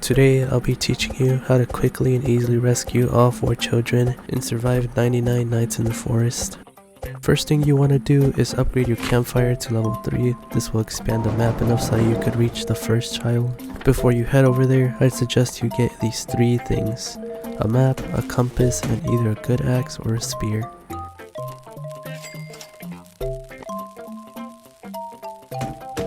Today I'll be teaching you how to quickly and easily rescue all 4 children and survive 99 nights in the forest. First thing you want to do is upgrade your campfire to level 3. This will expand the map enough so you could reach the first child. Before you head over there, I'd suggest you get these 3 things: a map, a compass, and either a good axe or a spear.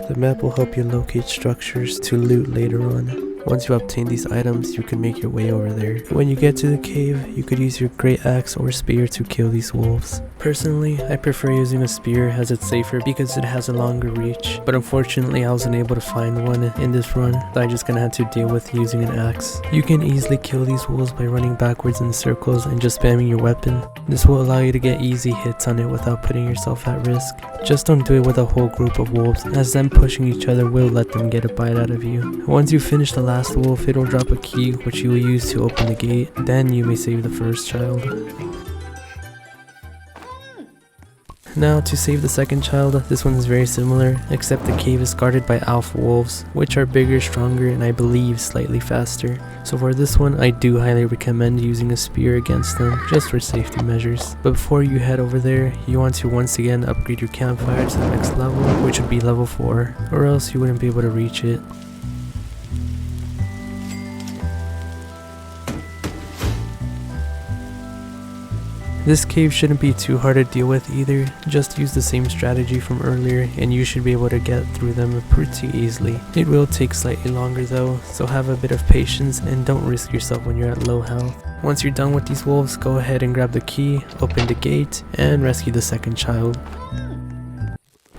The map will help you locate structures to loot later on. Once you obtain these items, you can make your way over there. When you get to the cave, you could use your great axe or spear to kill these wolves. Personally, I prefer using a spear as it's safer because it has a longer reach, but unfortunately I wasn't able to find one in this run, so I'm just gonna have to deal with using an axe. You can easily kill these wolves by running backwards in circles and just spamming your weapon. This will allow you to get easy hits on it without putting yourself at risk. Just don't do it with a whole group of wolves, as them pushing each other will let them get a bite out of you. Once you finish the last wolf, it'll drop a key which you will use to open the gate. Then you may save the first child. Now to save the second child, this one is very similar, except the cave is guarded by alpha wolves, which are bigger, stronger, and I believe slightly faster. So for this one, I do highly recommend using a spear against them, just for safety measures. But before you head over there, you want to once again upgrade your campfire to the next level, which would be level 4, or else you wouldn't be able to reach it. This cave shouldn't be too hard to deal with either, just use the same strategy from earlier and you should be able to get through them pretty easily. It will take slightly longer though, so have a bit of patience and don't risk yourself when you're at low health. Once you're done with these wolves, go ahead and grab the key, open the gate, and rescue the second child.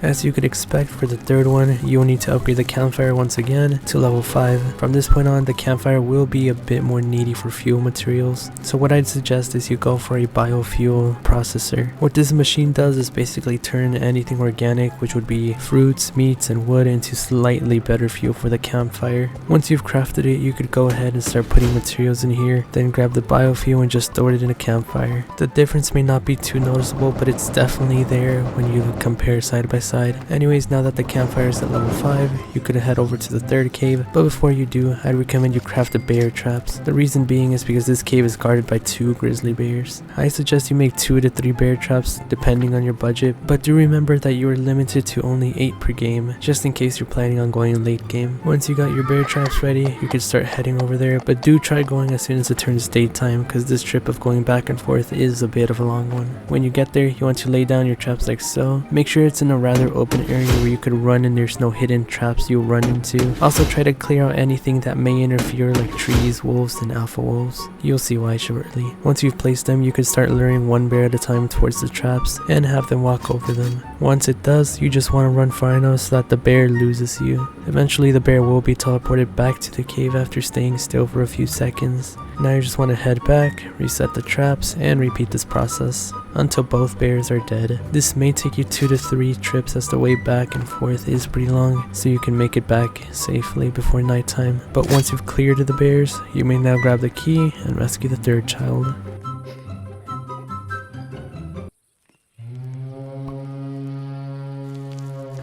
As you could expect for the third one, you will need to upgrade the campfire once again to level 5. From this point on, the campfire will be a bit more needy for fuel materials, so what I'd suggest is you go for a biofuel processor. What this machine does is basically turn anything organic, which would be fruits, meats, and wood, into slightly better fuel for the campfire. Once you've crafted it, you could go ahead and start putting materials in here, then grab the biofuel and just throw it in a campfire. The difference may not be too noticeable, but it's definitely there when you compare side by side. Anyways, now that the campfire is at level 5, you could head over to the third cave, but before you do, I'd recommend you craft the bear traps. The reason being is because this cave is guarded by 2 grizzly bears. I suggest you make 2 to 3 bear traps depending on your budget, but do remember that you are limited to only 8 per game, just in case you're planning on going late game. Once you got your bear traps ready, you could start heading over there, but do try going as soon as it turns daytime, because this trip of going back and forth is a bit of a long one. When you get there, you want to lay down your traps like so. Make sure it's in a rather open area where you could run and there's no hidden traps you'll run into. Also try to clear out anything that may interfere, like trees, wolves, and alpha wolves. You'll see why shortly. Once you've placed them, you can start luring one bear at a time towards the traps and have them walk over them. Once it does, you just want to run far enough so that the bear loses you. Eventually the bear will be teleported back to the cave after staying still for a few seconds. Now you just want to head back, reset the traps, and repeat this process until both bears are dead. This may take you 2 to 3 trips as the way back and forth is pretty long, so you can make it back safely before nighttime. But once you've cleared the bears, you may now grab the key and rescue the third child.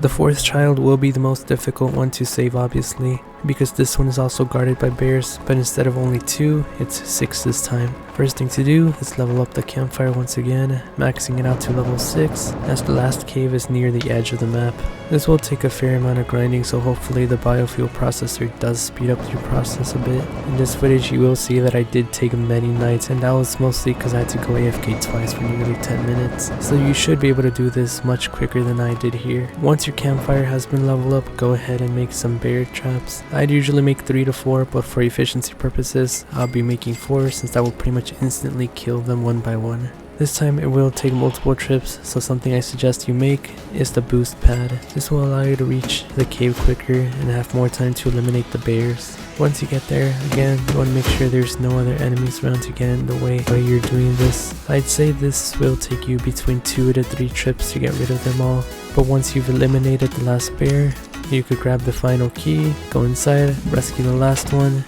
The fourth child will be the most difficult one to save, obviously, because this one is also guarded by bears, but instead of only 2, it's 6 this time. First thing to do is level up the campfire once again, maxing it out to level 6, as the last cave is near the edge of the map. This will take a fair amount of grinding, so hopefully the biofuel processor does speed up your process a bit. In this footage you will see that I did take many nights, and that was mostly because I had to go AFK twice for nearly 10 minutes, so you should be able to do this much quicker than I did here. Once your campfire has been leveled up, go ahead and make some bear traps. I'd usually make 3 to 4, but for efficiency purposes, I'll be making 4 since that will pretty much instantly kill them one by one. This time it will take multiple trips, so something I suggest you make is the boost pad. This will allow you to reach the cave quicker and have more time to eliminate the bears. Once you get there, again, you want to make sure there's no other enemies around to get in the way while you're doing this. I'd say this will take you between 2 to 3 trips to get rid of them all, but once you've eliminated the last bear, you could grab the final key, go inside, rescue the last one,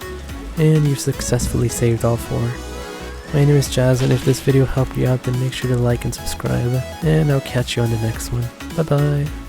and you've successfully saved all 4. My name is Jazz, and if this video helped you out, then make sure to like and subscribe, and I'll catch you on the next one. Bye bye!